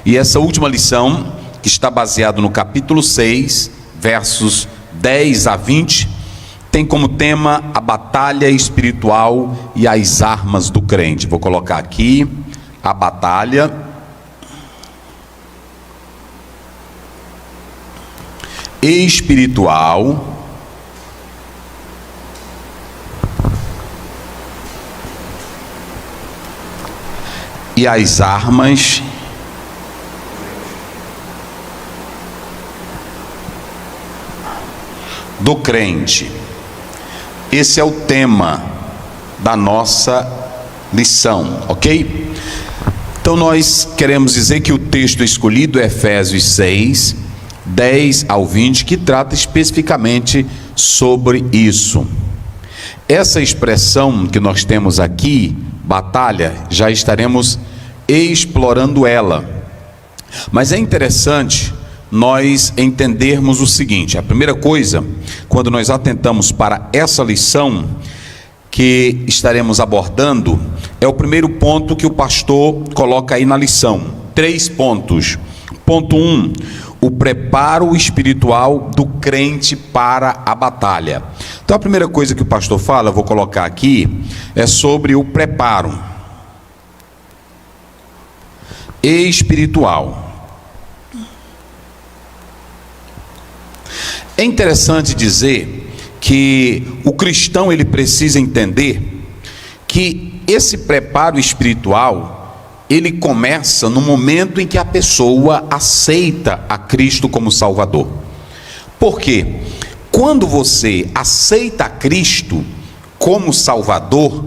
E essa última lição, que está baseada no capítulo 6, versos 10 a 20, tem como tema a batalha espiritual e as armas do crente. Vou colocar aqui a batalha espiritual e as armas do crente. Esse é o tema da nossa lição, ok? Então nós queremos dizer que o texto escolhido é Efésios 6, 10 ao 20, que trata especificamente sobre isso. Essa expressão que nós temos aqui, batalha, já estaremos explorando ela. Mas é interessante nós entendermos o seguinte: a primeira coisa, quando nós atentamos para essa lição que estaremos abordando, é o primeiro ponto que o pastor coloca aí na lição. 3 pontos. Ponto 1, o preparo espiritual do crente para a batalha. Então a primeira coisa que o pastor fala, eu vou colocar aqui, é sobre o preparo espiritual. É interessante dizer que o cristão ele precisa entender que esse preparo espiritual ele começa no momento em que a pessoa aceita a Cristo como Salvador. Por quê? Quando você aceita a Cristo como Salvador,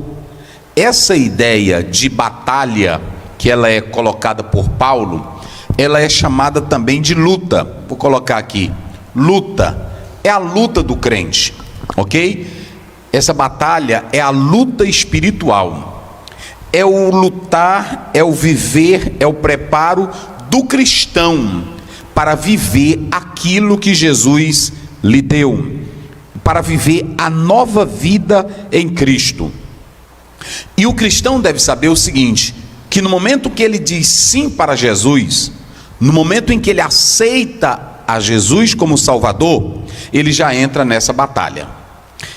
essa ideia de batalha que ela é colocada por Paulo, ela é chamada também de luta. Vou colocar aqui, luta, é a luta do crente, ok? Essa batalha é a luta espiritual, é o lutar, é o viver, é o preparo do cristão para viver aquilo que Jesus lhe deu, para viver a nova vida em Cristo. E o cristão deve saber o seguinte, que no momento que ele diz sim para Jesus, no momento em que ele aceita a Jesus como Salvador, ele já entra nessa batalha,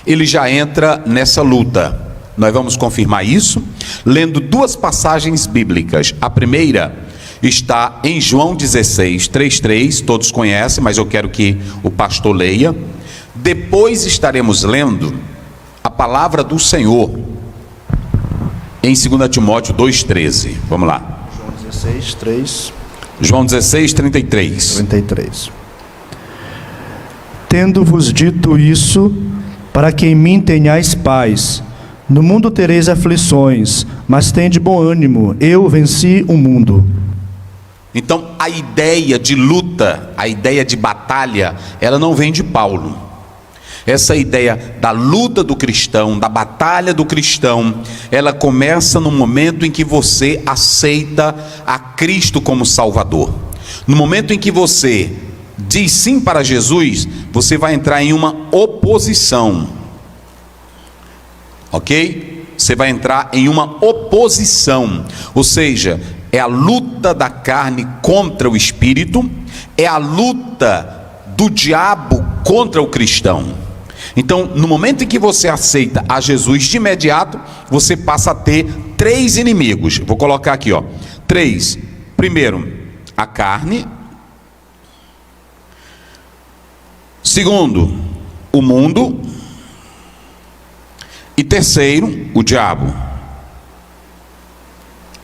ele já entra nessa luta. Nós vamos confirmar isso lendo 2 passagens bíblicas. A primeira está em João 16, 3:3, todos conhecem, mas eu quero que o pastor leia. Depois estaremos lendo a palavra do Senhor em 2 Timóteo 2:13. Vamos lá. João 16, 3. João 16, 33. Tendo-vos dito isso, para que em mim tenhais paz. No mundo tereis aflições, mas tende bom ânimo, eu venci o mundo. Então a ideia de luta, a ideia de batalha, ela não vem de Paulo. Essa ideia da luta do cristão, da batalha do cristão, ela começa no momento em que você aceita a Cristo como Salvador. No momento em que você diz sim para Jesus, você vai entrar em uma oposição, ok? Você vai entrar em uma oposição, ou seja, é a luta da carne contra o espírito, é a luta do diabo contra o cristão. Então, no momento em que você aceita a Jesus, de imediato, você passa a ter 3 inimigos. Vou colocar aqui, 3. Primeiro, a carne. Segundo, o mundo. E terceiro, o diabo,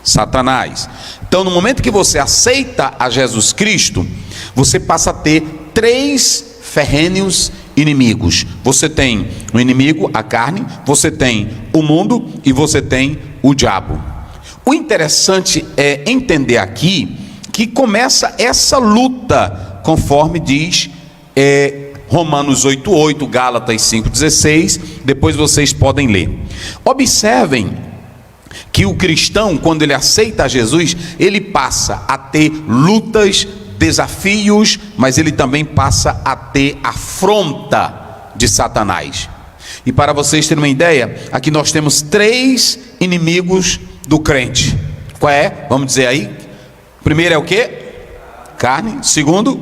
Satanás. Então, no momento que você aceita a Jesus Cristo, você passa a ter 3 ferrenhos inimigos. Você tem o inimigo, a carne, você tem o mundo e você tem o diabo. O interessante é entender aqui que começa essa luta, conforme diz Romanos 8:8, Gálatas 5:16, depois vocês podem ler. Observem que o cristão, quando ele aceita Jesus, ele passa a ter lutas, desafios, mas ele também passa a ter afronta de Satanás. E para vocês terem uma ideia, aqui nós temos 3 inimigos do crente. Qual é? Vamos dizer aí. Primeiro é o quê? carne. Segundo,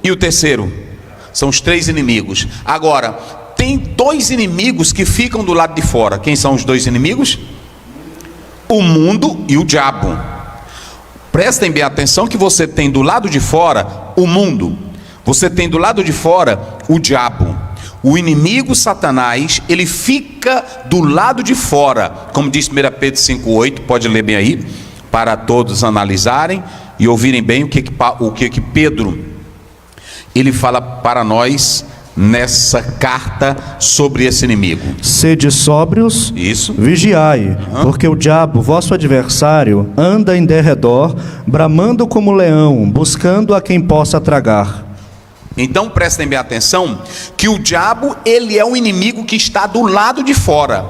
e o terceiro? São os 3 inimigos. Agora, tem 2 inimigos que ficam do lado de fora. Quem são os 2 inimigos? O mundo e o diabo. Prestem bem atenção que você tem do lado de fora o mundo. Você tem do lado de fora o diabo. O inimigo Satanás, ele fica do lado de fora. Como diz 1 Pedro 5,8, pode ler bem aí, para todos analisarem e ouvirem bem o que Pedro, ele fala para nós nessa carta sobre esse inimigo. Sede sóbrios, isso, vigiai, porque o diabo, vosso adversário, anda em derredor, bramando como leão, buscando a quem possa tragar. Então prestem bem atenção que o diabo, ele é um inimigo que está do lado de fora.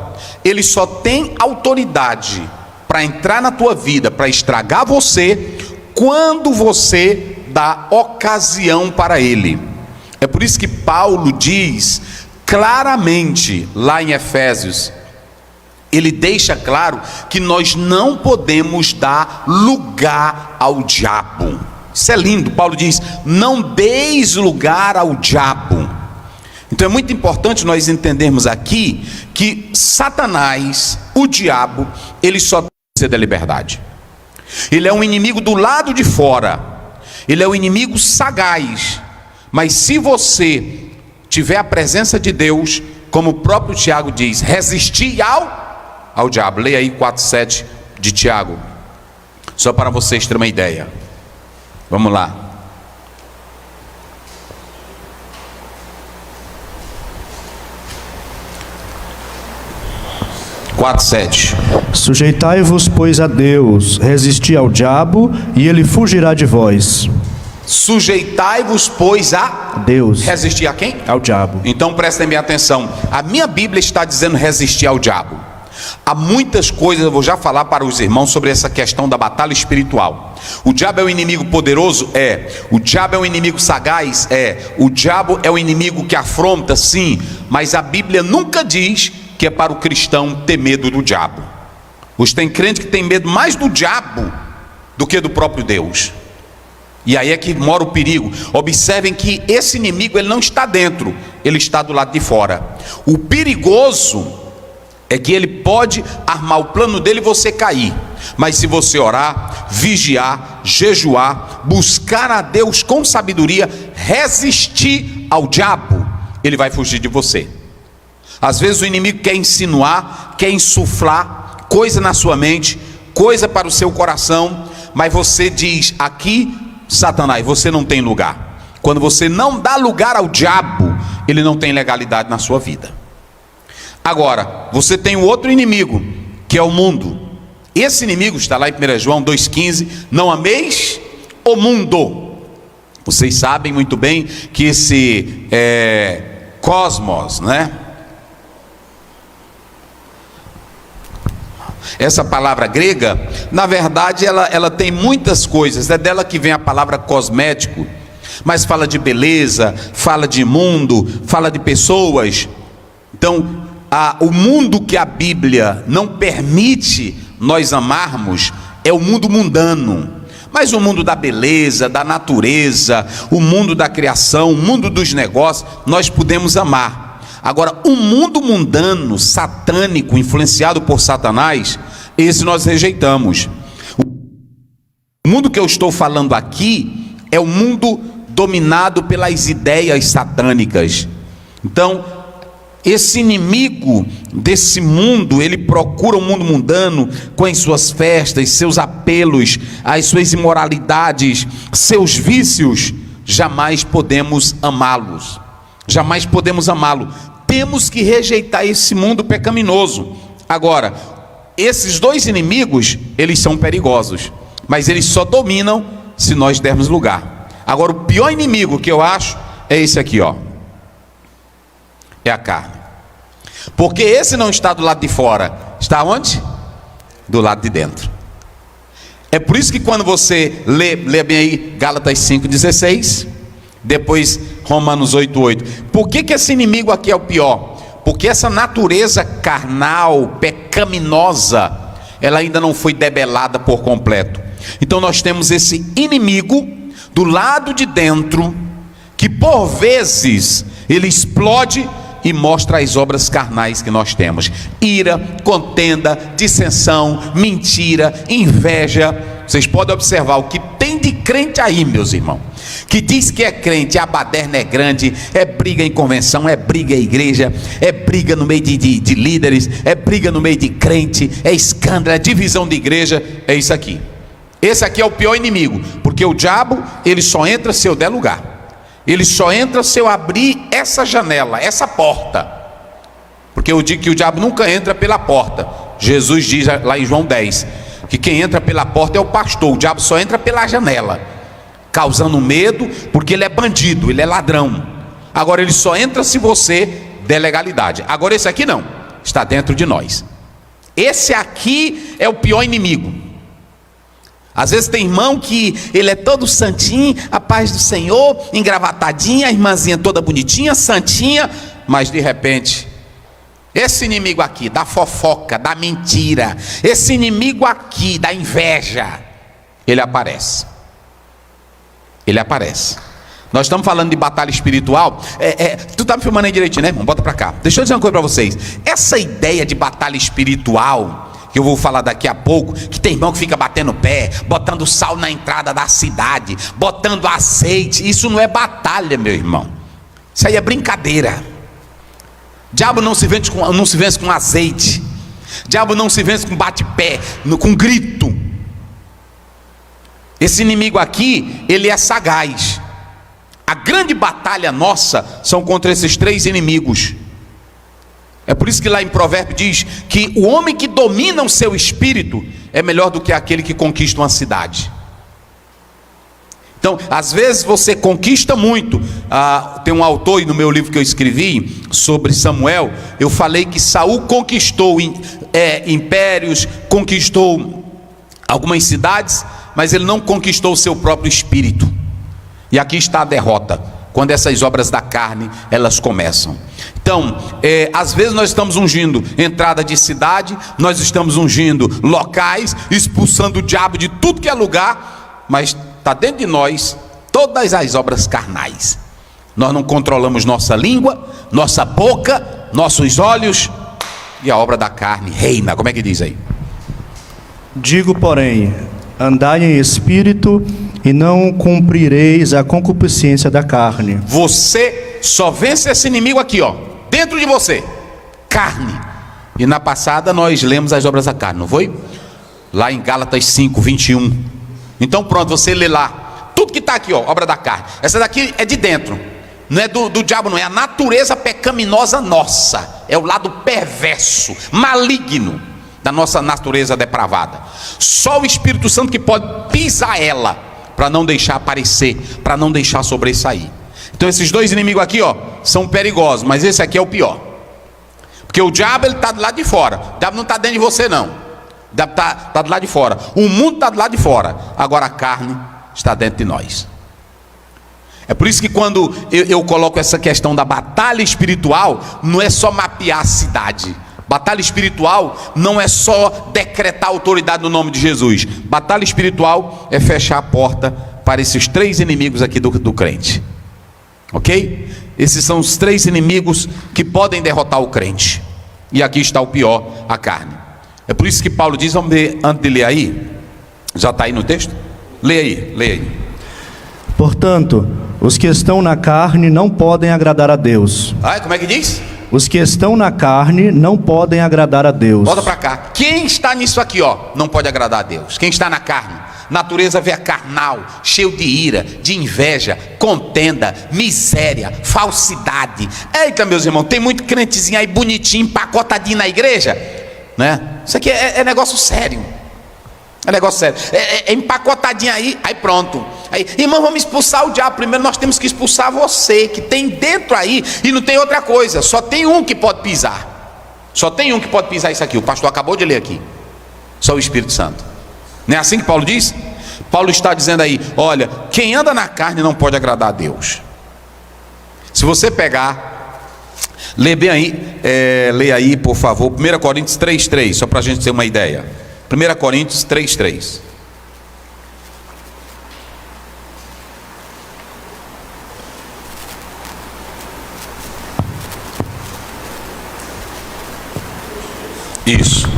Ele só tem autoridade para entrar na tua vida, para estragar você, quando você dá ocasião para ele. É por isso que Paulo diz claramente lá em Efésios, ele deixa claro que nós não podemos dar lugar ao diabo. Isso é lindo. Paulo diz: não deis lugar ao diabo. Então é muito importante nós entendermos aqui que Satanás, o diabo, ele só tem que ser da liberdade. Ele é um inimigo do lado de fora. Ele é um inimigo sagaz. Mas se você tiver a presença de Deus, como o próprio Tiago diz, resistir ao diabo. Leia aí 4,7 de Tiago, só para vocês terem uma ideia. Vamos lá. Sujeitai-vos, pois, a Deus, resisti ao diabo, e ele fugirá de vós. Sujeitai-vos, pois, a Deus. Resistir a quem? Ao diabo. Então prestem bem atenção. A minha Bíblia está dizendo resistir ao diabo. Há muitas coisas, eu vou já falar para os irmãos sobre essa questão da batalha espiritual. O diabo é um inimigo poderoso? É. O diabo é um inimigo sagaz? É. O diabo é um inimigo que afronta? Sim. Mas a Bíblia nunca diz que é para o cristão ter medo do diabo. Os tem crente que tem medo mais do diabo do que do próprio Deus. E aí é que mora o perigo. Observem que esse inimigo, ele não está dentro, ele está do lado de fora. O perigoso é que ele pode armar o plano dele e você cair. Mas se você orar, vigiar, jejuar, buscar a Deus com sabedoria, resistir ao diabo, ele vai fugir de você. Às vezes o inimigo quer insinuar, quer insuflar coisa na sua mente, coisa para o seu coração, mas você diz: aqui, Satanás, você não tem lugar. Quando você não dá lugar ao diabo, ele não tem legalidade na sua vida. Agora, você tem o outro inimigo, que é o mundo. Esse inimigo está lá em 1 João 2,15, não ameis o mundo. Vocês sabem muito bem que esse cosmos, né? Essa palavra grega, na verdade, ela tem muitas coisas. É dela que vem a palavra cosmético, mas fala de beleza, fala de mundo, fala de pessoas. Então, o mundo que a Bíblia não permite nós amarmos é o mundo mundano. Mas o mundo da beleza, da natureza, o mundo da criação, o mundo dos negócios, nós podemos amar. Agora, o mundo mundano, satânico, influenciado por Satanás, esse nós rejeitamos. O mundo que eu estou falando aqui é o mundo dominado pelas ideias satânicas. Então, esse inimigo desse mundo, ele procura o mundo mundano com as suas festas, seus apelos, as suas imoralidades, seus vícios. Jamais podemos amá-los. Jamais podemos amá-lo. Temos que rejeitar esse mundo pecaminoso. Agora, esses dois inimigos, eles são perigosos, mas eles só dominam se nós dermos lugar. Agora, o pior inimigo que eu acho é esse aqui, ó. É a carne. Porque esse não está do lado de fora. Está onde? Do lado de dentro. É por isso que quando você lê bem aí Gálatas 5,16, depois Romanos 8,8. Por que esse inimigo aqui é o pior? Porque essa natureza carnal, pecaminosa, ela ainda não foi debelada por completo. Então nós temos esse inimigo do lado de dentro, que por vezes ele explode e mostra as obras carnais que nós temos: ira, contenda, dissensão, mentira, inveja. Vocês podem observar o que tem de crente aí, meus irmãos, que diz que é crente, a baderna é grande, é briga em convenção, é briga em igreja, é briga no meio de líderes, é briga no meio de crente, é escândalo, é divisão de igreja. É isso aqui. Esse aqui é o pior inimigo, porque o diabo, ele só entra se eu der lugar. Ele só entra se eu abrir essa janela, essa porta. Porque eu digo que o diabo nunca entra pela porta. Jesus diz lá em João 10 que quem entra pela porta é o pastor. O diabo só entra pela janela, causando medo, porque ele é bandido, ele é ladrão. Agora ele só entra se você der legalidade. Agora esse aqui não, está dentro de nós. Esse aqui é o pior inimigo. Às vezes tem irmão que ele é todo santinho, a paz do Senhor, engravatadinha, a irmãzinha toda bonitinha, santinha, mas de repente, esse inimigo aqui da fofoca, da mentira, esse inimigo aqui da inveja, ele aparece. Ele aparece. Nós estamos falando de batalha espiritual. Tu tá me filmando aí direitinho, né, irmão? Bota pra cá. Deixa eu dizer uma coisa pra vocês. Essa ideia de batalha espiritual, que eu vou falar daqui a pouco, que tem irmão que fica batendo pé, botando sal na entrada da cidade, botando azeite, isso não é batalha, meu irmão. Isso aí é brincadeira. Diabo não se vence com azeite. Diabo não se vence com bate-pé, com grito. Esse inimigo aqui, ele é sagaz. A grande batalha nossa são contra esses três inimigos. É por isso que lá em Provérbios diz que o homem que domina o seu espírito é melhor do que aquele que conquista uma cidade. Então, às vezes você conquista muito. Tem um autor, e no meu livro que eu escrevi sobre Samuel, eu falei que Saul conquistou impérios, conquistou algumas cidades, mas ele não conquistou o seu próprio espírito. E aqui está a derrota, quando essas obras da carne, elas começam. Então, às vezes nós estamos ungindo entrada de cidade, nós estamos ungindo locais, expulsando o diabo de tudo que é lugar, mas está dentro de nós todas as obras carnais. Nós não controlamos nossa língua, nossa boca, nossos olhos, e a obra da carne reina. Como é que diz aí? Digo, porém, andai em espírito e não cumprireis a concupiscência da carne. Você só vence esse inimigo aqui, ó, dentro de você, carne. E na passada nós lemos as obras da carne, não foi? Lá em Gálatas 5, 21. Então pronto, você lê lá, tudo que está aqui, ó, obra da carne. Essa daqui é de dentro, não é do diabo, não, é a natureza pecaminosa nossa, é o lado perverso, maligno da nossa natureza depravada. Só o Espírito Santo que pode pisar ela, para não deixar aparecer, para não deixar sobressair. Então esses dois inimigos aqui, ó, são perigosos, mas esse aqui é o pior. Porque o diabo, ele está do lado de fora. O diabo não está dentro de você, não. O diabo está do lado de fora. O mundo está do lado de fora. Agora a carne está dentro de nós. É por isso que quando eu coloco essa questão da batalha espiritual, não é só mapear a cidade. Batalha espiritual não é só decretar autoridade no nome de Jesus. Batalha espiritual é fechar a porta para esses três inimigos aqui do crente. Ok? Esses são os três inimigos que podem derrotar o crente. E aqui está o pior, a carne. É por isso que Paulo diz, vamos ler, antes de ler aí, já está aí no texto? Leia aí. Portanto, os que estão na carne não podem agradar a Deus. Como é que diz? Os que estão na carne não podem agradar a Deus. Volta para cá. Quem está nisso aqui, ó, não pode agradar a Deus. Quem está na carne, natureza vê carnal, cheio de ira, de inveja, contenda, miséria, falsidade. Eita, meus irmãos, tem muito crentezinho aí bonitinho, empacotadinho na igreja, né? Isso aqui é negócio sério. É negócio sério. É empacotadinho aí pronto. Aí, irmão, vamos expulsar o diabo. Primeiro nós temos que expulsar você, que tem dentro aí, e não tem outra coisa. Só tem um que pode pisar. Só tem um que pode pisar isso aqui. O pastor acabou de ler aqui. Só o Espírito Santo. Não é assim que Paulo diz? Paulo está dizendo aí, olha, quem anda na carne não pode agradar a Deus. Se você pegar, lê bem aí, lê aí, por favor, 1 Coríntios 3:3, só para a gente ter uma ideia. 1 Coríntios 3:3. Isso.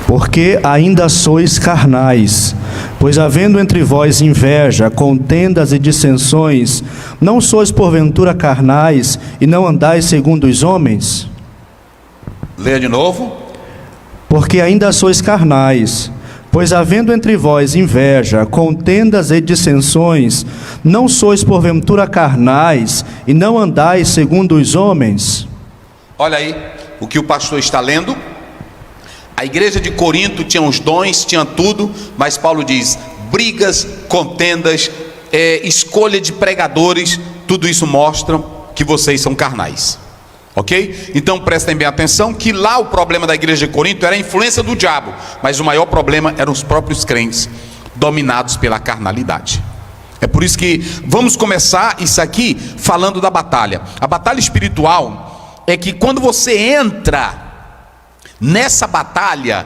Porque ainda sois carnais, pois havendo entre vós inveja, contendas e dissensões, não sois porventura carnais e não andais segundo os homens? Leia de novo. Porque ainda sois carnais, pois havendo entre vós inveja, contendas e dissensões, não sois porventura carnais e não andais segundo os homens? Olha aí o que o pastor está lendo. A igreja de Corinto tinha os dons, tinha tudo, mas Paulo diz: brigas, contendas, escolha de pregadores, tudo isso mostra que vocês são carnais. Ok? Então prestem bem atenção que lá o problema da igreja de Corinto era a influência do diabo, mas o maior problema eram os próprios crentes, dominados pela carnalidade. É por isso que vamos começar isso aqui falando da batalha. A batalha espiritual é que quando você entra nessa batalha,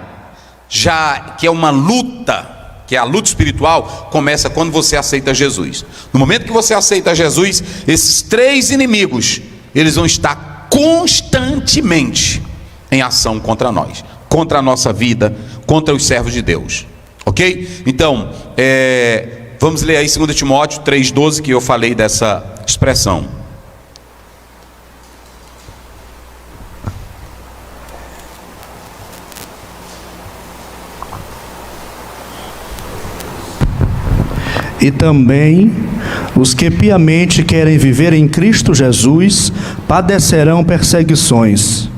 já que é uma luta, que é a luta espiritual, começa quando você aceita Jesus. No momento que você aceita Jesus, esses três inimigos, eles vão estar constantemente em ação contra nós, contra a nossa vida, contra os servos de Deus. Ok? Então, vamos ler aí 2 Timóteo 3,12, que eu falei dessa expressão. E também os que piamente querem viver em Cristo Jesus padecerão perseguições.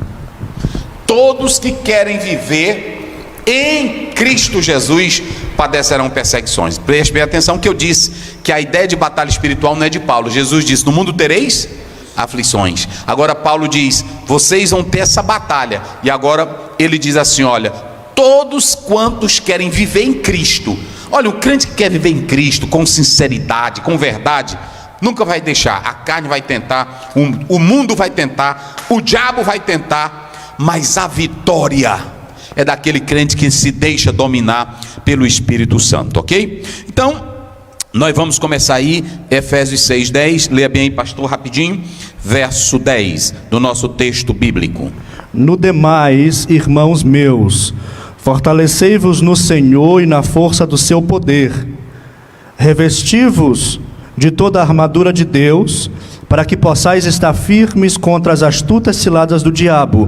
Todos que querem viver em Cristo Jesus padecerão perseguições. Preste bem atenção que eu disse que a ideia de batalha espiritual não é de Paulo. Jesus disse: no mundo tereis aflições. Agora Paulo diz: vocês vão ter essa batalha. E agora ele diz assim: olha, todos quantos querem viver em Cristo. Olha, o crente que quer viver em Cristo com sinceridade, com verdade, nunca vai deixar. A carne vai tentar, o mundo vai tentar, o diabo vai tentar, mas a vitória é daquele crente que se deixa dominar pelo Espírito Santo, ok? Então, nós vamos começar aí, Efésios 6:10, leia bem aí, pastor, rapidinho, verso 10 do nosso texto bíblico. No demais, irmãos meus, fortalecei-vos no Senhor e na força do seu poder. Revesti-vos de toda a armadura de Deus, para que possais estar firmes contra as astutas ciladas do diabo.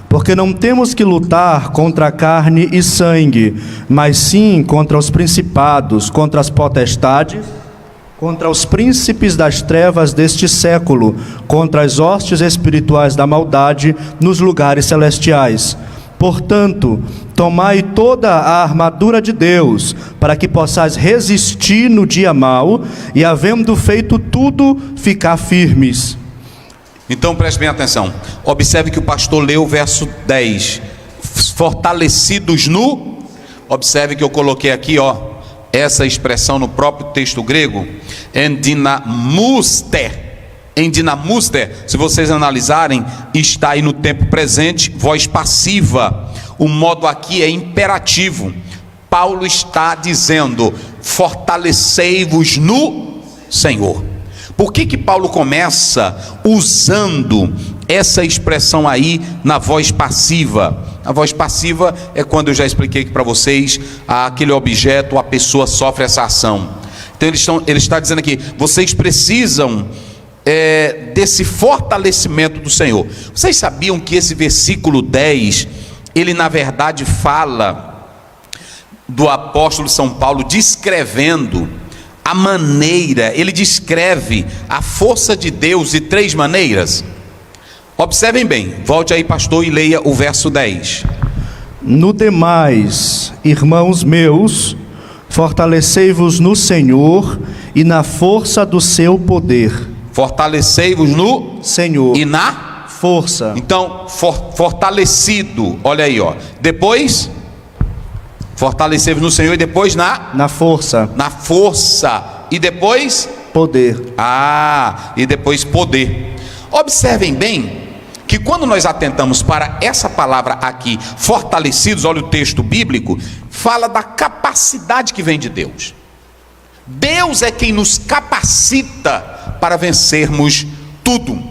Porque não temos que lutar contra carne e sangue, mas sim contra os principados, contra as potestades, contra os príncipes das trevas deste século, contra as hostes espirituais da maldade nos lugares celestiais. Portanto, tomai toda a armadura de Deus, para que possais resistir no dia mau, e havendo feito tudo, ficar firmes. Então preste bem atenção, observe que o pastor leu o verso 10, fortalecidos no, observe que eu coloquei aqui, essa expressão no próprio texto grego, endinamuster, se vocês analisarem, está aí no tempo presente, voz passiva, o modo aqui é imperativo. Paulo está dizendo: fortalecei-vos no Senhor. Por que Paulo começa usando essa expressão aí na voz passiva? A voz passiva é quando eu já expliquei aqui para vocês, aquele objeto, a pessoa sofre essa ação. Então ele está dizendo aqui: vocês precisam desse fortalecimento do Senhor. Vocês sabiam que esse versículo 10, ele na verdade fala do apóstolo São Paulo descrevendo a maneira, ele descreve a força de Deus de 3 maneiras. Observem bem, volte aí, pastor, e leia o verso 10. No demais, irmãos meus, fortalecei-vos no Senhor e na força do seu poder. Fortalecei-vos no Senhor e na força. Então, fortalecido, olha aí, depois, fortalecei-vos no Senhor e depois na força. Na força. E depois? Poder. E depois poder. Observem bem que quando nós atentamos para essa palavra aqui, fortalecidos, olha o texto bíblico, fala da capacidade que vem de Deus. Deus é quem nos capacita para vencermos tudo.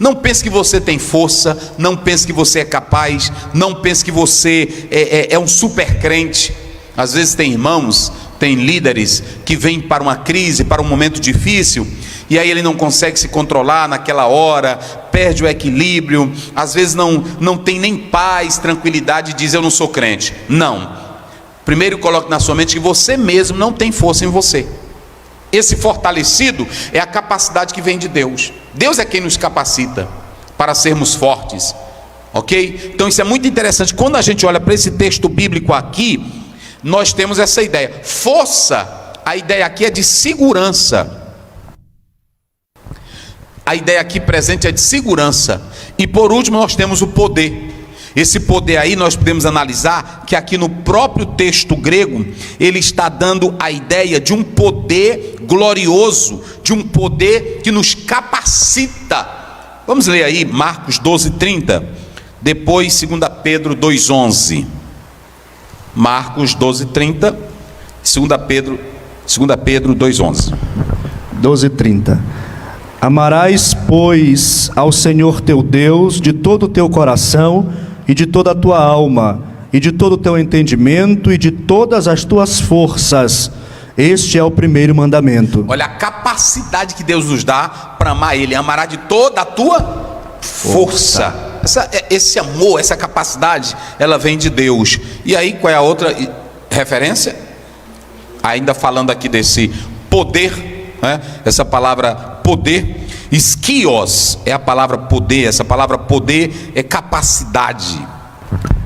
Não pense que você tem força, não pense que você é capaz, não pense que você é um super crente. Às vezes tem irmãos, tem líderes que vêm para uma crise, para um momento difícil, e aí ele não consegue se controlar naquela hora, perde o equilíbrio, às vezes não tem nem paz, tranquilidade, e diz: eu não sou crente. Não. Primeiro coloque na sua mente que você mesmo não tem força em você. Esse fortalecido é a capacidade que vem de Deus. Deus é quem nos capacita para sermos fortes, ok? Então isso é muito interessante. Quando a gente olha para esse texto bíblico aqui, nós temos essa ideia. Força, a ideia aqui é de segurança. A ideia aqui presente é de segurança. E por último nós temos o poder. Esse poder aí nós podemos analisar que aqui no próprio texto grego ele está dando a ideia de um poder glorioso, de um poder que nos capacita. Vamos ler aí Marcos 12:30, depois 2 Pedro 2:11. Marcos 12:30, 2 Pedro 2:11. 12:30. Amarás, pois, ao Senhor teu Deus de todo o teu coração e de toda a tua alma, e de todo o teu entendimento, e de todas as tuas forças. Este é o primeiro mandamento. Olha a capacidade que Deus nos dá para amar Ele. Amará de toda a tua força. Esse amor, essa capacidade, ela vem de Deus. E aí qual é a outra referência? Ainda falando aqui desse poder, né? Essa palavra poder, Esquios é a palavra poder. Essa palavra poder é capacidade.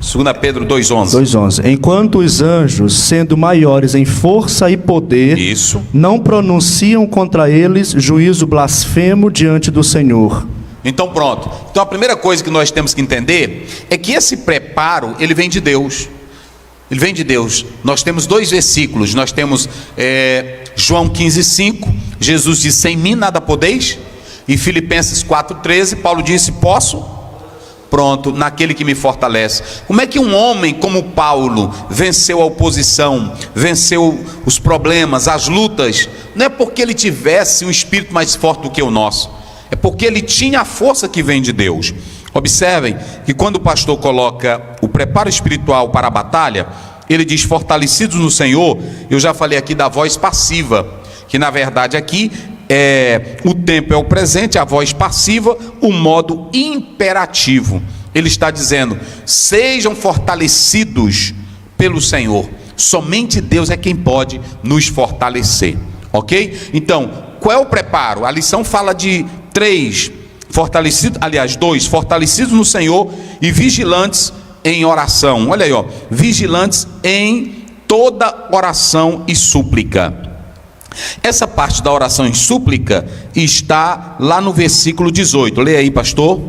2 Pedro 2:11. 2:11. Enquanto os anjos, sendo maiores em força e poder, isso, não pronunciam contra eles juízo blasfemo diante do Senhor. Então pronto. Então a primeira coisa que nós temos que entender é que esse preparo, ele vem de Deus. Ele vem de Deus. Nós temos dois versículos. Nós temos João 15:5. Jesus disse: sem mim nada podeis. E Filipenses 4:13, Paulo disse: posso? Pronto, naquele que me fortalece. Como é que um homem como Paulo venceu a oposição, venceu os problemas, as lutas? Não é porque ele tivesse um espírito mais forte do que o nosso, é porque ele tinha a força que vem de Deus. Observem que quando o pastor coloca o preparo espiritual para a batalha, ele diz: fortalecidos no Senhor. Eu já falei aqui da voz passiva, que na verdade aqui o tempo é o presente, a voz passiva, o modo imperativo. Ele está dizendo: sejam fortalecidos pelo Senhor. Somente Deus é quem pode nos fortalecer, ok? Então, qual é o preparo? A lição fala de 3, dois, fortalecidos no Senhor e vigilantes em oração. Olha aí, ó, vigilantes em toda oração e súplica. Essa parte da oração em súplica está lá no versículo 18. Leia aí, pastor.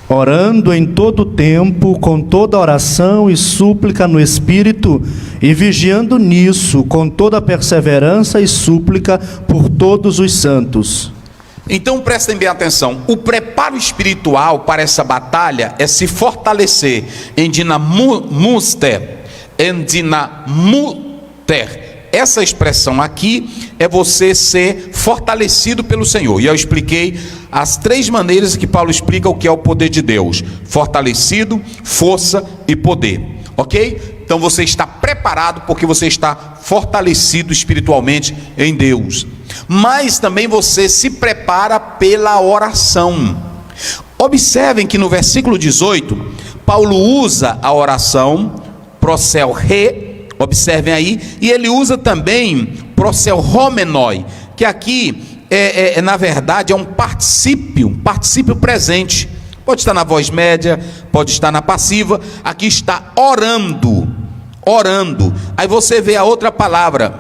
Orando em todo tempo, com toda oração e súplica no Espírito, e vigiando nisso, com toda perseverança e súplica por todos os santos. Então prestem bem atenção. O preparo espiritual para essa batalha é se fortalecer em dinamuster, em dinamuter. Essa expressão aqui é você ser fortalecido pelo Senhor. E eu expliquei as 3 maneiras que Paulo explica o que é o poder de Deus: fortalecido, força e poder, ok? Então você está preparado porque você está fortalecido espiritualmente em Deus. Mas também você se prepara pela oração. Observem que no versículo 18 Paulo usa a oração prosel re. Observem aí, e ele usa também prosel homenoi, que aqui na verdade é um particípio presente. Pode estar na voz média, pode estar na passiva. Aqui está orando. Aí você vê a outra palavra,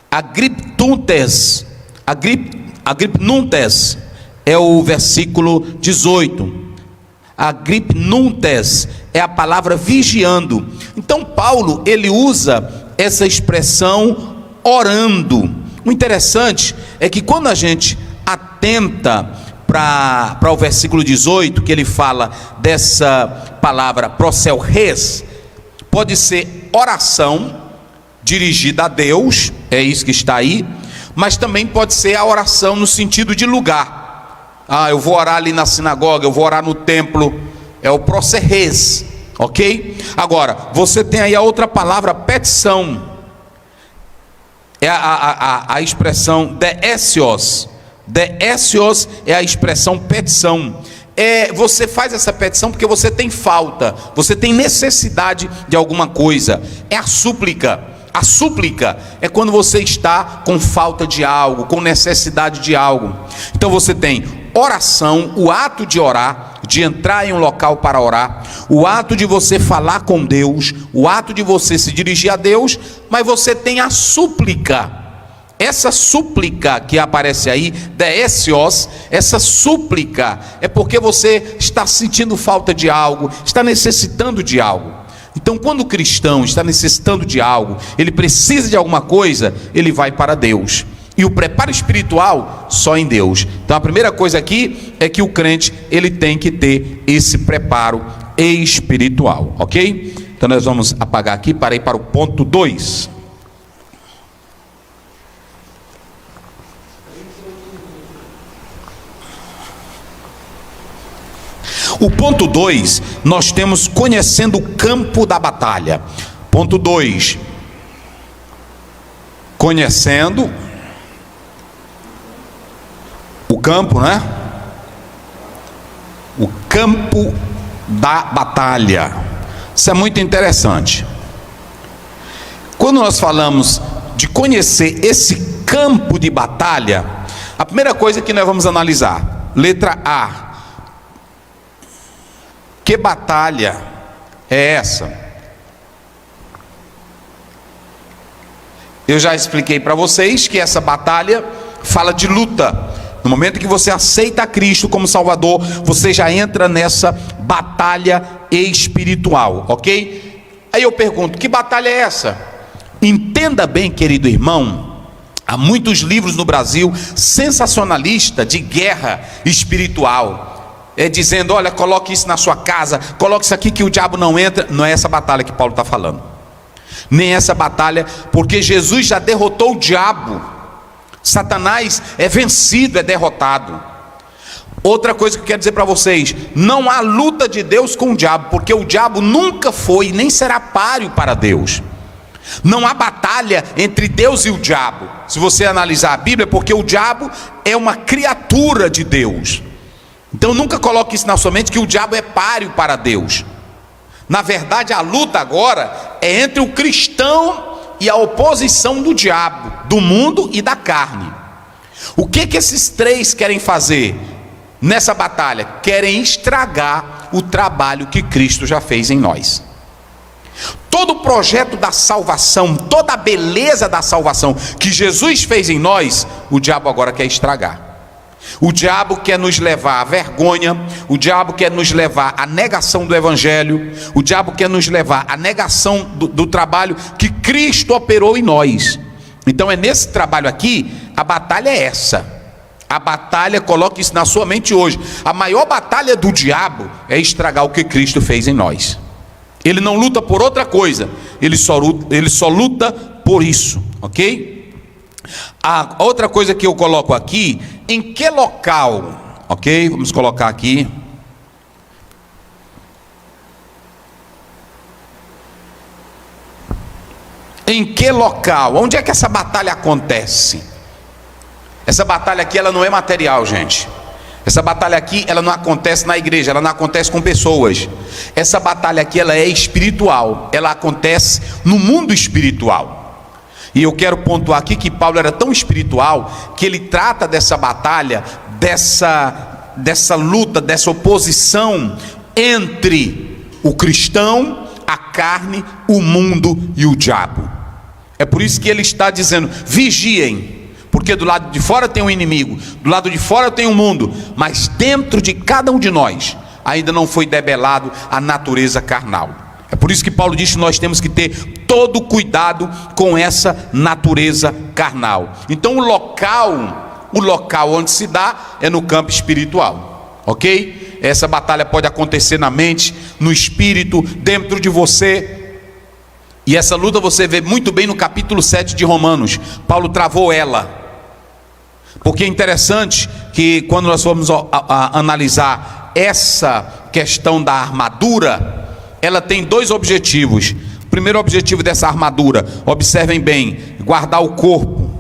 agripnuntes, é o versículo 18. Agripnuntes é a palavra vigiando. Então Paulo, ele usa essa expressão orando. O interessante é que quando a gente atenta para o versículo 18, que ele fala dessa palavra prosel res, pode ser oração dirigida a Deus, é isso que está aí, mas também pode ser a oração no sentido de lugar. eu vou orar ali na sinagoga, eu vou orar no templo. É o proserres, ok? Agora, você tem aí a outra palavra, petição. É a expressão deesios. Deesios é a expressão petição. Você faz essa petição porque você tem falta, você tem necessidade de alguma coisa. É a súplica. A súplica é quando você está com falta de algo, com necessidade de algo. Então você tem oração, o ato de orar, de entrar em um local para orar, o ato de você falar com Deus, o ato de você se dirigir a Deus, mas você tem a súplica. Essa súplica que aparece aí, deesios, essa súplica é porque você está sentindo falta de algo, está necessitando de algo. Então, quando o cristão está necessitando de algo, ele precisa de alguma coisa, ele vai para Deus. E o preparo espiritual só em Deus. Então, a primeira coisa aqui é que o crente ele tem que ter esse preparo espiritual, ok? Então, nós vamos apagar aqui para ir para o ponto 2. O ponto 2, nós temos conhecendo o campo da batalha. Ponto 2, conhecendo o campo, né? O campo da batalha. Isso é muito interessante. Quando nós falamos de conhecer esse campo de batalha, a primeira coisa que nós vamos analisar, letra A. Que batalha é essa? Eu já expliquei para vocês que essa batalha fala de luta. No momento que você aceita Cristo como Salvador, você já entra nessa batalha espiritual, ok? Aí eu pergunto, que batalha é essa? Entenda bem, querido irmão, há muitos livros no Brasil sensacionalistas de guerra espiritual. Dizendo, olha, coloque isso na sua casa, coloque isso aqui que o diabo não entra. Não é essa batalha que Paulo está falando. Nem essa batalha, porque Jesus já derrotou o diabo. Satanás é vencido, é derrotado. Outra coisa que eu quero dizer para vocês, não há luta de Deus com o diabo, porque o diabo nunca foi, nem será páreo para Deus. Não há batalha entre Deus e o diabo. Se você analisar a Bíblia, porque o diabo é uma criatura de Deus. Então nunca coloque isso na sua mente que o diabo é páreo para Deus. Na verdade, a luta agora é entre o cristão e a oposição do diabo, do mundo e da carne. O que esses três querem fazer nessa batalha? Querem estragar o trabalho que Cristo já fez em nós. Todo o projeto da salvação, toda a beleza da salvação que Jesus fez em nós, o diabo agora quer estragar. O diabo quer nos levar à vergonha, o diabo quer nos levar à negação do evangelho, o diabo quer nos levar à negação do trabalho que Cristo operou em nós. Então é nesse trabalho aqui, a batalha é essa. A batalha, coloque isso na sua mente hoje, a maior batalha do diabo é estragar o que Cristo fez em nós. Ele não luta por outra coisa, ele só luta por isso, ok? A outra coisa que eu coloco aqui, em que local, ok? Vamos colocar aqui. Em que local? Onde é que essa batalha acontece? Essa batalha aqui, ela não é material, gente. Essa batalha aqui, ela não acontece na igreja, ela não acontece com pessoas. Essa batalha aqui, ela é espiritual. Ela acontece no mundo espiritual. E eu quero pontuar aqui que Paulo era tão espiritual que ele trata dessa batalha, dessa luta, dessa oposição entre o cristão, a carne, o mundo e o diabo. É por isso que ele está dizendo, vigiem, porque do lado de fora tem um inimigo, do lado de fora tem um mundo, mas dentro de cada um de nós ainda não foi debelado a natureza carnal. É por isso que Paulo diz que nós temos que ter todo cuidado com essa natureza carnal. Então o local onde se dá é no campo espiritual, ok? Essa batalha pode acontecer na mente, no espírito, dentro de você. E essa luta você vê muito bem no capítulo 7 de Romanos. Paulo travou ela. Porque é interessante que quando nós formos analisar essa questão da armadura, ela tem dois objetivos. O primeiro objetivo dessa armadura, observem bem, guardar o corpo.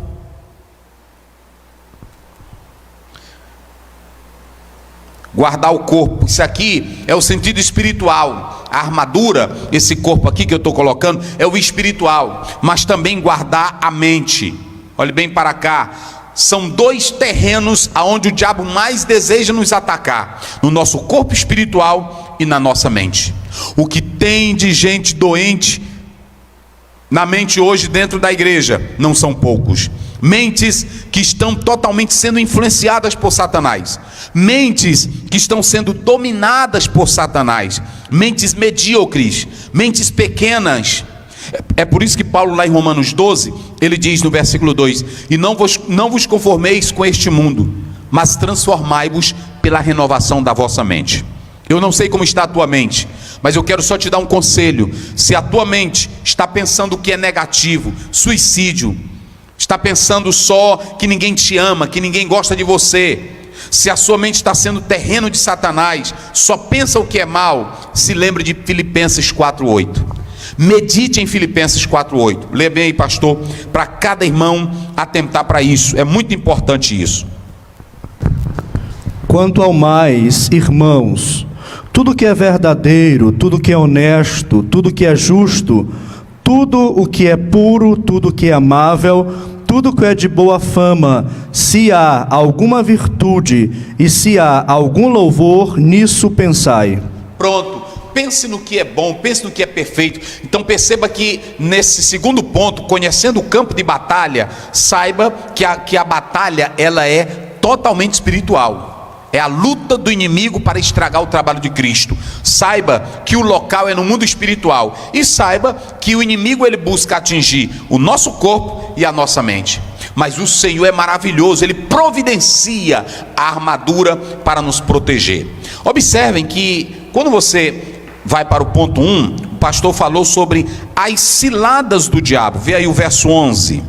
Guardar o corpo, isso aqui é o sentido espiritual. A armadura, esse corpo aqui que eu estou colocando, é o espiritual, mas também guardar a mente. Olhe bem para cá, são dois terrenos aonde o diabo mais deseja nos atacar: no nosso corpo espiritual e na nossa mente. O que tem de gente doente na mente hoje dentro da igreja não são poucos. Mentes que estão totalmente sendo influenciadas por Satanás, mentes que estão sendo dominadas por Satanás, mentes medíocres, mentes pequenas. É por isso que Paulo, lá em Romanos 12, ele diz no versículo 2: e não vos conformeis com este mundo, mas transformai-vos pela renovação da vossa mente. Eu não sei como está a tua mente, mas eu quero só te dar um conselho. Se a tua mente está pensando que é negativo, suicídio, está pensando só que ninguém te ama, que ninguém gosta de você, se a sua mente está sendo terreno de Satanás, só pensa o que é mal, se lembre de Filipenses 4:8. Medite em Filipenses 4:8. Lê bem aí, pastor, para cada irmão atentar para isso. É muito importante isso. Quanto ao mais, irmãos, tudo que é verdadeiro, tudo que é honesto, tudo que é justo, tudo o que é puro, tudo que é amável, tudo que é de boa fama, se há alguma virtude e se há algum louvor, nisso pensai. Pronto, pense no que é bom, pense no que é perfeito. Então perceba que nesse segundo ponto, conhecendo o campo de batalha, saiba que a batalha ela é totalmente espiritual. É a luta do inimigo para estragar o trabalho de Cristo. Saiba que o local é no mundo espiritual. E saiba que o inimigo ele busca atingir o nosso corpo e a nossa mente. Mas o Senhor é maravilhoso, Ele providencia a armadura para nos proteger. Observem que quando você vai para o ponto 1, o pastor falou sobre as ciladas do diabo. Vê aí o verso 11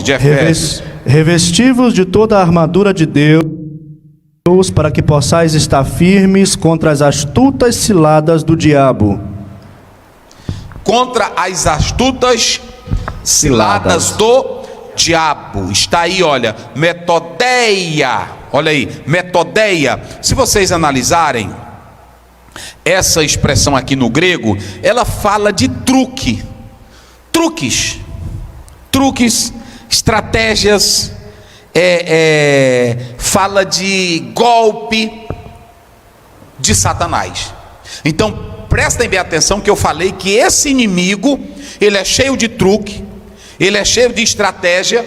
de Efésios. Revesti-vos de toda a armadura de Deus, para que possais estar firmes contra as astutas ciladas do diabo. Contra as astutas ciladas do diabo. Está aí, olha, metodeia. Olha aí, metodeia. Se vocês analisarem essa expressão aqui no grego, ela fala de truque. Truques, estratégias, fala de golpe de Satanás. Então prestem bem atenção que eu falei que esse inimigo, ele é cheio de truque, ele é cheio de estratégia.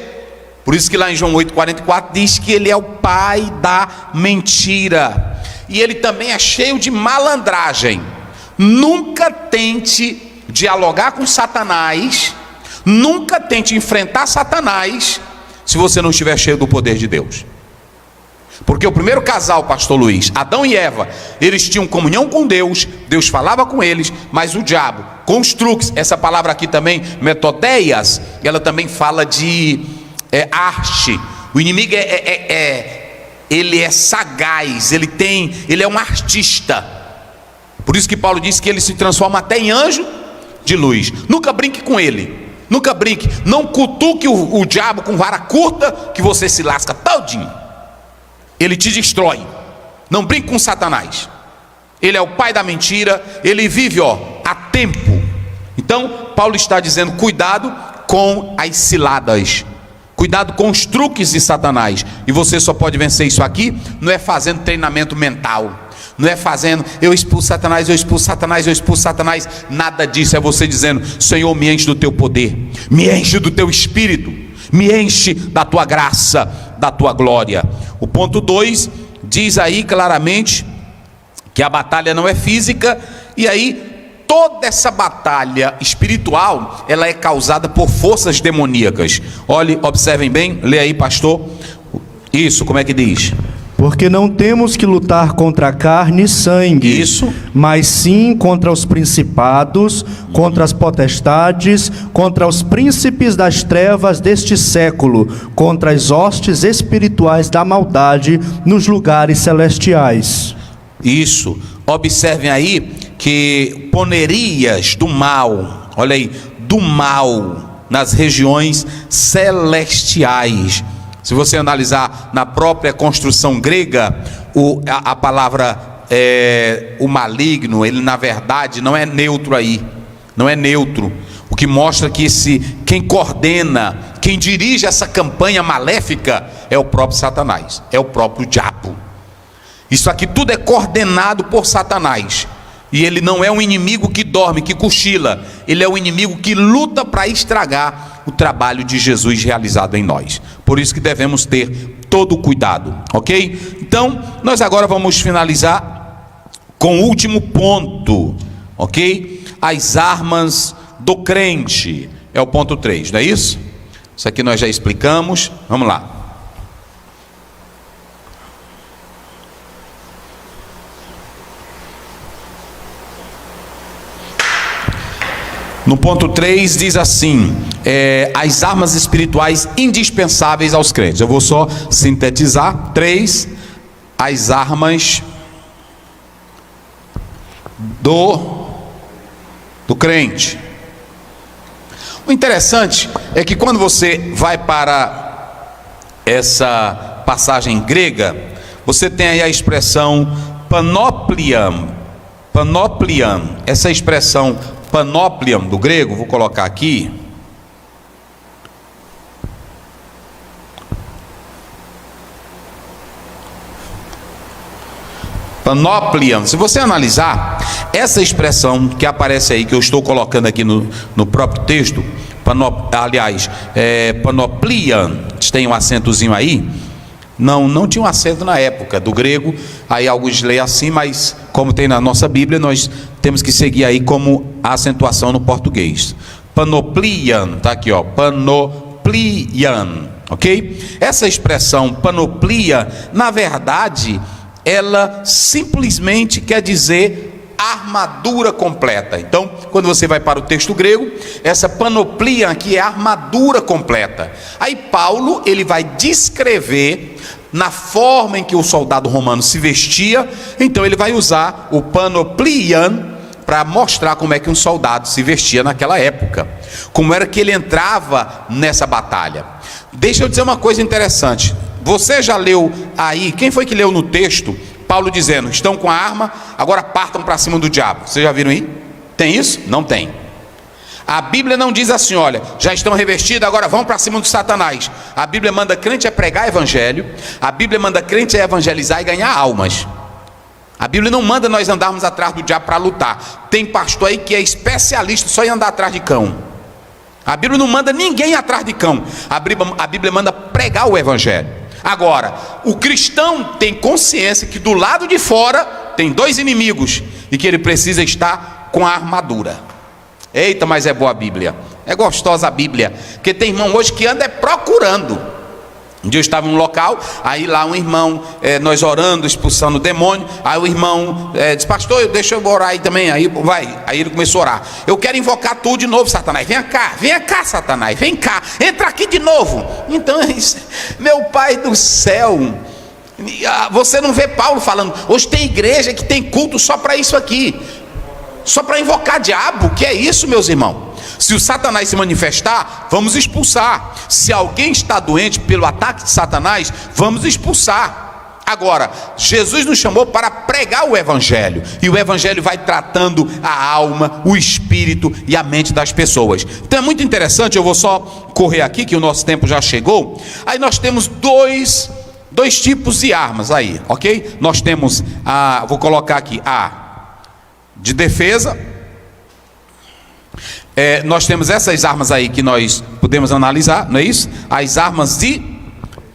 Por isso que lá em João 8,44 diz que ele é o pai da mentira. E ele também é cheio de malandragem. Nunca tente dialogar com Satanás, nunca tente enfrentar Satanás se você não estiver cheio do poder de Deus. Porque o primeiro casal, pastor Luiz, Adão e Eva, eles tinham comunhão com Deus, Deus falava com eles, mas o diabo, com os truques, essa palavra aqui também, metodeias, ela também fala de arte. O inimigo ele é sagaz, ele é um artista. Por isso que Paulo disse que ele se transforma até em anjo de luz. Nunca brinque com ele. Nunca brinque, não cutuque o diabo com vara curta, que você se lasca todinho. Ele te destrói. Não brinque com Satanás. Ele é o pai da mentira. Ele vive a tempo. Então Paulo está dizendo: cuidado com as ciladas, cuidado com os truques de Satanás. E você só pode vencer isso aqui, não é fazendo treinamento mental, não é fazendo eu expulso Satanás, eu expulso Satanás, eu expulso Satanás. Nada disso. É você dizendo: Senhor, me enche do teu poder, me enche do teu espírito, me enche da tua graça, da tua glória. O ponto 2 diz aí claramente que a batalha não é física. E aí toda essa batalha espiritual, ela é causada por forças demoníacas. Olhe, observem bem, lê aí, pastor. Isso, como é que diz? Porque não temos que lutar contra carne e sangue, Isso. mas sim contra os principados, contra as potestades, contra os príncipes das trevas deste século, contra as hostes espirituais da maldade nos lugares celestiais. Isso. Observem aí que ponerias do mal, olha aí, do mal nas regiões celestiais. Se você analisar na própria construção grega, a palavra o maligno, ele na verdade não é neutro aí, não é neutro. O que mostra que quem coordena, quem dirige essa campanha maléfica é o próprio Satanás, é o próprio diabo. Isso aqui tudo é coordenado por Satanás. E ele não é um inimigo que dorme, que cochila. Ele é um inimigo que luta para estragar o trabalho de Jesus realizado em nós. Por isso que devemos ter todo o cuidado, ok? Então, nós agora vamos finalizar com o último ponto, ok? As armas do crente. É o ponto 3, não é isso? Isso aqui nós já explicamos. Vamos lá. No ponto 3 diz assim, as armas espirituais indispensáveis aos crentes. Eu vou só sintetizar. 3, as armas do crente. O interessante é que quando você vai para essa passagem grega, você tem aí a expressão panoplian. Essa expressão panoplian do grego, vou colocar aqui. Panoplian, se você analisar, essa expressão que aparece aí, que eu estou colocando aqui no próprio texto, panoplian, tem um acentozinho aí, não tinha um acento na época do grego, aí alguns leem assim, mas como tem na nossa Bíblia, nós temos que seguir aí como a acentuação no português. Panoplian, tá aqui ó, panoplian, ok? Essa expressão panoplia, na verdade, ela simplesmente quer dizer armadura completa. Então, quando você vai para o texto grego, essa panoplia aqui é armadura completa. Aí Paulo, ele vai descrever na forma em que o soldado romano se vestia, então ele vai usar o panoplian para mostrar como é que um soldado se vestia naquela época, como era que ele entrava nessa batalha. Deixa eu dizer uma coisa interessante. Você já leu aí, quem foi que leu no texto, Paulo dizendo, estão com a arma, agora partam para cima do diabo? Vocês já viram aí? Tem isso? Não tem. A Bíblia não diz assim, olha, já estão revestidos, agora vão para cima do Satanás. A Bíblia manda crente a pregar evangelho, a Bíblia manda crente a evangelizar e ganhar almas. A Bíblia não manda nós andarmos atrás do diabo para lutar. Tem pastor aí que é especialista só em andar atrás de cão. A Bíblia não manda ninguém atrás de cão. A Bíblia manda pregar o evangelho. Agora, o cristão tem consciência que do lado de fora tem dois inimigos e que ele precisa estar com a armadura. Eita, mas é boa a Bíblia, é gostosa a Bíblia, porque tem irmão hoje que anda procurando. Um dia eu estava em um local, aí lá um irmão, nós orando, expulsando o demônio, aí o irmão disse, pastor, deixa eu orar aí também, aí ele começou a orar, eu quero invocar tu de novo, Satanás, vem cá Satanás, vem cá, entra aqui de novo. Então, meu pai do céu, você não vê Paulo falando, hoje tem igreja que tem culto só para isso aqui, só para invocar diabo. Que é isso, meus irmãos? Se o Satanás se manifestar, vamos expulsar. Se alguém está doente pelo ataque de Satanás, vamos expulsar. Agora, Jesus nos chamou para pregar o evangelho, e o evangelho vai tratando a alma, o espírito e a mente das pessoas. Então é muito interessante, eu vou só correr aqui que o nosso tempo já chegou. Aí nós temos dois tipos de armas aí, ok? Nós temos vou colocar aqui a de defesa. Nós temos essas armas aí que nós podemos analisar, não é isso? As armas de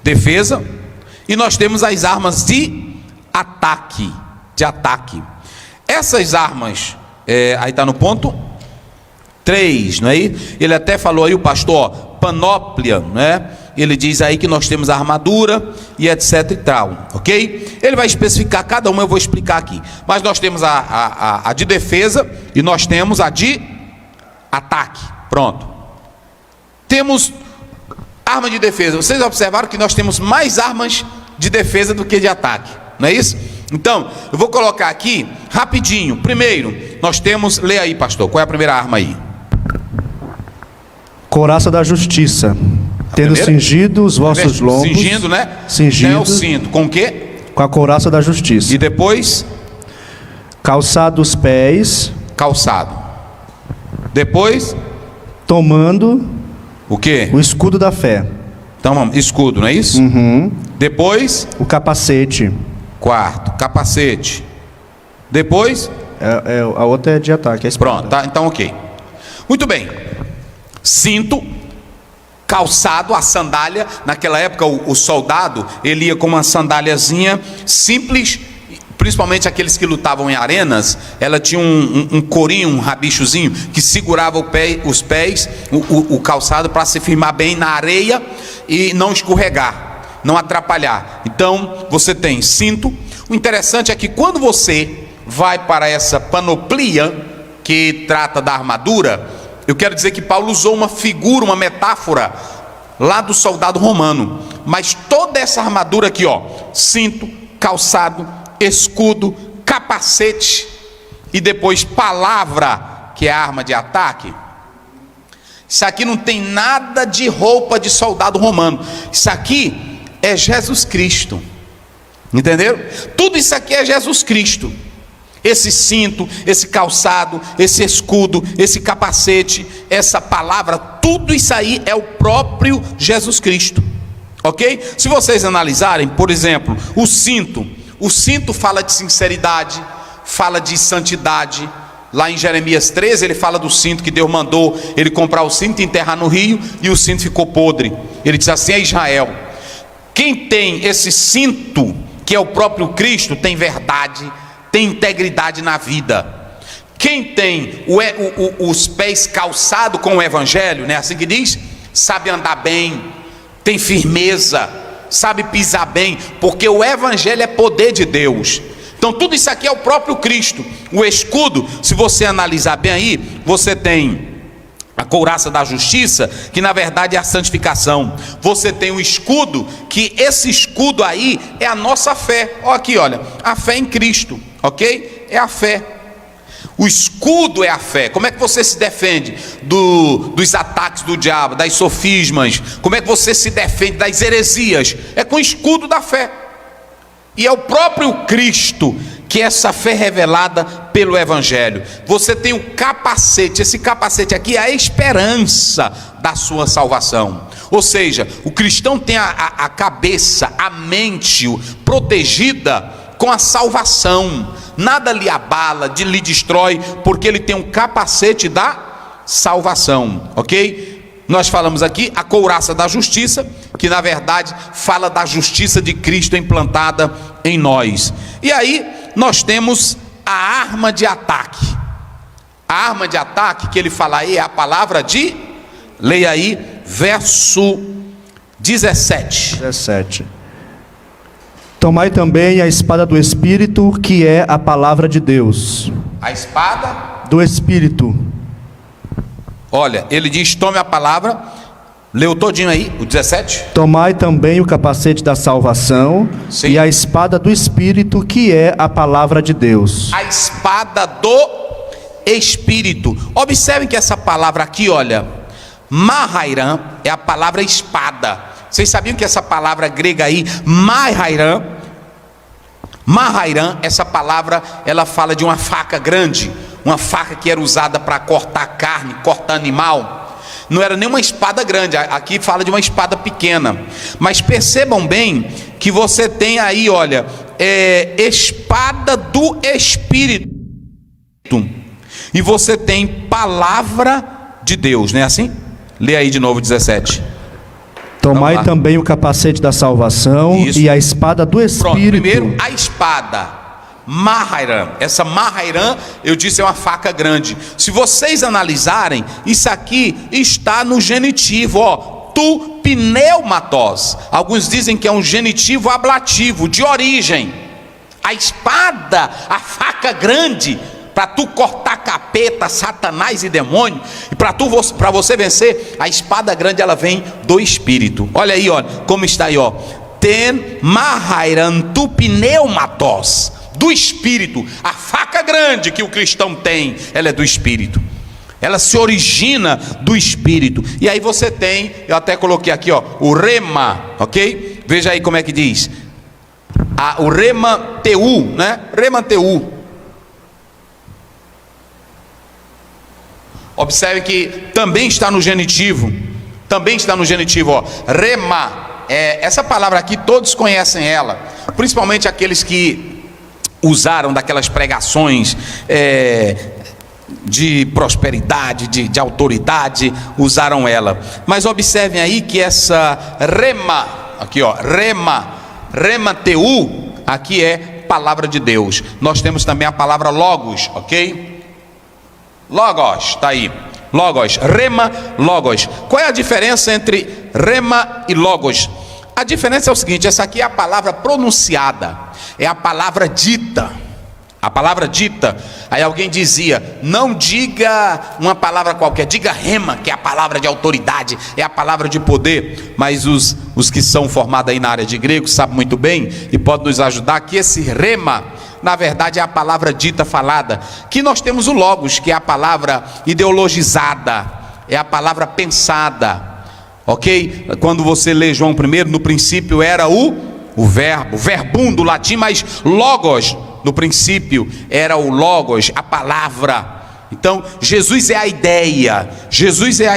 defesa, e nós temos as armas de ataque. Essas armas, aí está no ponto 3, não é? Ele até falou aí, o pastor, panóplia, né? ele diz aí que nós temos a armadura e etc e tal, ok? Ele vai especificar cada uma, eu vou explicar aqui. Mas nós temos a de defesa e nós temos a de ataque. Pronto. Temos arma de defesa. Vocês observaram que nós temos mais armas de defesa do que de ataque, não é isso? Então, eu vou colocar aqui rapidinho. Primeiro, nós temos, lê aí, pastor, qual é a primeira arma aí? Couraça da justiça, tendo cingido os vossos lombos. Cingindo, né? Cingido. É o cinto. Com o quê? Com a couraça da justiça. E depois? Calçado os pés. Calçado. Depois? Tomando o quê? O escudo da fé. Então, escudo, não é isso? Uhum. Depois? O capacete. Quarto, capacete. Depois? A outra é de ataque, a espada. Pronto, tá, então ok. Muito bem. Cinto, calçado, a sandália. Naquela época o soldado, ele ia com uma sandáliazinha simples, principalmente aqueles que lutavam em arenas. Ela tinha um corinho, um rabichozinho que segurava os pés, o calçado, para se firmar bem na areia e não escorregar, não atrapalhar. Então você tem cinto. O interessante é que quando você vai para essa panoplia que trata da armadura, eu quero dizer que Paulo usou uma figura, uma metáfora lá do soldado romano. Mas toda essa armadura aqui, ó, cinto, calçado, escudo, capacete e depois palavra, que é a arma de ataque. Isso aqui não tem nada de roupa de soldado romano. Isso aqui é Jesus Cristo. Entenderam? Tudo isso aqui é Jesus Cristo. Esse cinto, esse calçado, esse escudo, esse capacete, essa palavra, tudo isso aí é o próprio Jesus Cristo. Ok? Se vocês analisarem, por exemplo, o cinto fala de sinceridade, fala de santidade. Lá em Jeremias 13 ele fala do cinto que Deus mandou ele comprar o cinto e enterrar no rio, e o cinto ficou podre. Ele diz assim a Israel: quem tem esse cinto, que é o próprio Cristo, tem verdade, tem integridade na vida. Quem tem os pés calçados com o evangelho, né, assim que diz, sabe andar bem, tem firmeza, sabe pisar bem, porque o evangelho é poder de Deus. Então tudo isso aqui é o próprio Cristo. O escudo, se você analisar bem aí, você tem a couraça da justiça, que na verdade é a santificação. Você tem o escudo, que esse escudo aí é a nossa fé. Olha aqui, olha, a fé em Cristo, ok? É a fé. O escudo é a fé. Como é que você se defende dos ataques do diabo, das sofismas? Como é que você se defende das heresias? É com o escudo da fé. E é o próprio Cristo que é essa fé revelada pelo evangelho. Você tem o capacete. Esse capacete aqui é a esperança da sua salvação. Ou seja, o cristão tem a cabeça, a mente protegida com a salvação. Nada lhe abala, lhe destrói, porque ele tem um capacete da salvação, ok? Nós falamos aqui a couraça da justiça, que na verdade fala da justiça de Cristo implantada em nós. E aí nós temos a arma de ataque. A arma de ataque que ele fala aí é a palavra de, leia aí, verso 17. Tomai também a espada do Espírito, que é a palavra de Deus. A espada do Espírito. Olha, ele diz: tome a palavra. Leu todinho aí, o 17. Tomai também o capacete da salvação. Sim. E a espada do Espírito, que é a palavra de Deus. A espada do Espírito. Observem que essa palavra aqui, olha, Mahairan é a palavra espada. Vocês sabiam que essa palavra grega aí, Mahairan, essa palavra, ela fala de uma faca grande, uma faca que era usada para cortar carne, cortar animal. Não era nem uma espada grande, aqui fala de uma espada pequena. Mas percebam bem que você tem aí, olha, espada do Espírito. E você tem palavra de Deus, não é assim? Lê aí de novo 17. Tomai também o capacete da salvação. Isso. E a espada do Espírito. Pronto, primeiro a espada Mahairan. Essa Mahairan, eu disse, é uma faca grande. Se vocês analisarem, isso aqui está no genitivo, ó. tu pneumatos. Alguns dizem que é um genitivo ablativo, de origem. A espada, a faca grande, para tu cortar capeta, satanás e demônio, e para você vencer, a espada grande, ela vem do Espírito. Olha aí, olha, como está aí, ó. Ten mahairan tu pneumatos, do Espírito. A faca grande que o cristão tem, ela é do Espírito. Ela se origina do Espírito. E aí você tem, eu até coloquei aqui, ó, o rema, ok? Veja aí como é que diz. O rema teu, né? Rema teu. Observe que também está no genitivo. Também está no genitivo, ó. Rema. Essa palavra aqui todos conhecem ela. Principalmente aqueles que usaram daquelas pregações de prosperidade, de autoridade, usaram ela. Mas observem aí que essa rema, aqui ó, rema teu, aqui é palavra de Deus. Nós temos também a palavra logos, ok? Logos, está aí. Logos, rema, logos. Qual é a diferença entre rema e logos? A diferença é o seguinte: essa aqui é a palavra pronunciada, é a palavra dita. A palavra dita. Aí alguém dizia: não diga uma palavra qualquer, diga rema, que é a palavra de autoridade, é a palavra de poder. Mas os que são formados aí na área de grego sabem muito bem e podem nos ajudar que esse rema, na verdade, é a palavra dita, falada. Que nós temos o logos, que é a palavra ideologizada, é a palavra pensada, ok? Quando você lê João 1, no princípio era o verbo, verbum do latim, mas logos, no princípio era o logos, a palavra. Então Jesus é a ideia, Jesus é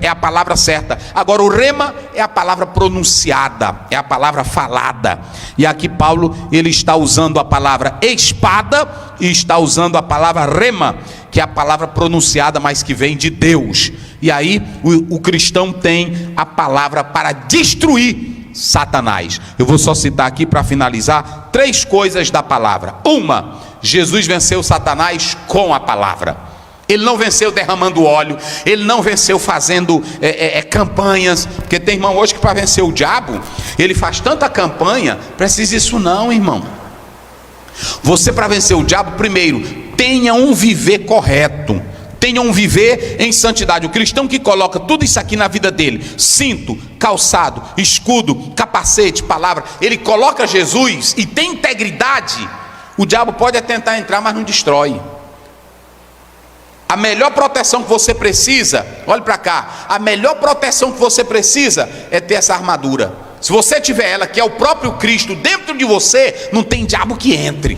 a palavra certa. Agora o rema é a palavra pronunciada, é a palavra falada. E aqui Paulo, ele está usando a palavra espada e está usando a palavra rema, que é a palavra pronunciada, mas que vem de Deus. E aí o cristão tem a palavra para destruir Satanás. Eu vou só citar aqui para finalizar 3 coisas da palavra. Uma, Jesus venceu Satanás com a palavra. Ele não venceu derramando óleo, ele não venceu fazendo campanhas, porque tem irmão hoje que para vencer o diabo, ele faz tanta campanha. Precisa isso não, irmão. Você, para vencer o diabo, primeiro, tenha um viver correto, tenha um viver em santidade. O cristão que coloca tudo isso aqui na vida dele, cinto, calçado, escudo, capacete, palavra, ele coloca Jesus e tem integridade, o diabo pode tentar entrar, mas não destrói. A melhor proteção que você precisa, olhe para cá, a melhor proteção que você precisa é ter essa armadura. Se você tiver ela, que é o próprio Cristo dentro de você, não tem diabo que entre,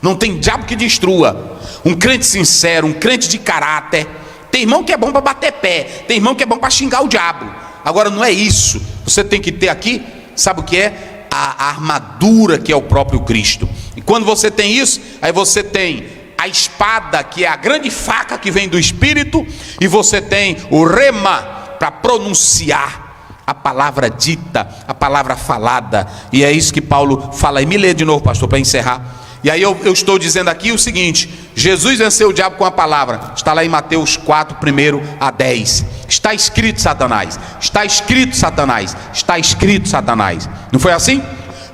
não tem diabo que destrua. Um crente sincero, um crente de caráter. Tem irmão que é bom para bater pé, tem irmão que é bom para xingar o diabo. Agora não é isso. Você tem que ter aqui, sabe o que é? A armadura, que é o próprio Cristo. E quando você tem isso, aí você tem a espada, que é a grande faca que vem do Espírito, e você tem o rema para pronunciar a palavra dita, a palavra falada. E é isso que Paulo fala. E me lê de novo, pastor, para encerrar. E aí eu estou dizendo aqui o seguinte: Jesus venceu o diabo com a palavra. Está lá em Mateus 4, 1-10. Está escrito, Satanás. Está escrito, Satanás. Está escrito, Satanás. Não foi assim?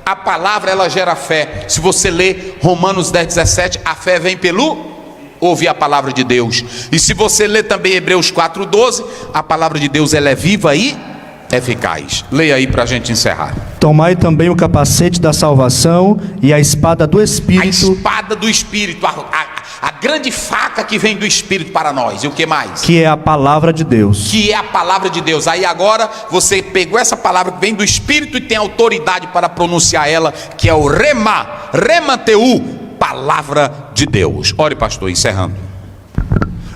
A palavra, ela gera fé. Se você ler Romanos 10:17, a fé vem pelo ouvir a palavra de Deus. E se você ler também Hebreus 4:12, a palavra de Deus, ela é viva e eficaz. Leia aí para a gente encerrar. Tomai também o capacete da salvação e a espada do Espírito. A espada do Espírito, a grande faca que vem do Espírito para nós. E o que mais? Que é a palavra de Deus. Que é a palavra de Deus. Aí agora você pegou essa palavra que vem do Espírito e tem autoridade para pronunciar ela, que é o rema teu, palavra de Deus. Ore, pastor, encerrando.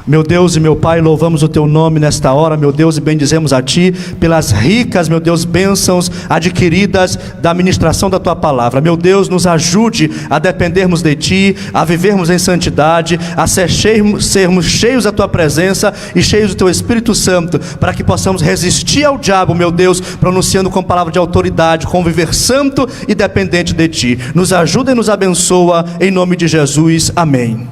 Meu Deus e meu Pai, louvamos o Teu nome nesta hora, meu Deus, e bendizemos a Ti pelas ricas, meu Deus, bênçãos adquiridas da ministração da Tua palavra. Meu Deus, nos ajude a dependermos de Ti, a vivermos em santidade, a sermos cheios da Tua presença e cheios do Teu Espírito Santo, para que possamos resistir ao diabo, meu Deus, pronunciando com palavra de autoridade, com viver santo e dependente de Ti. Nos ajuda e nos abençoa, em nome de Jesus, amém.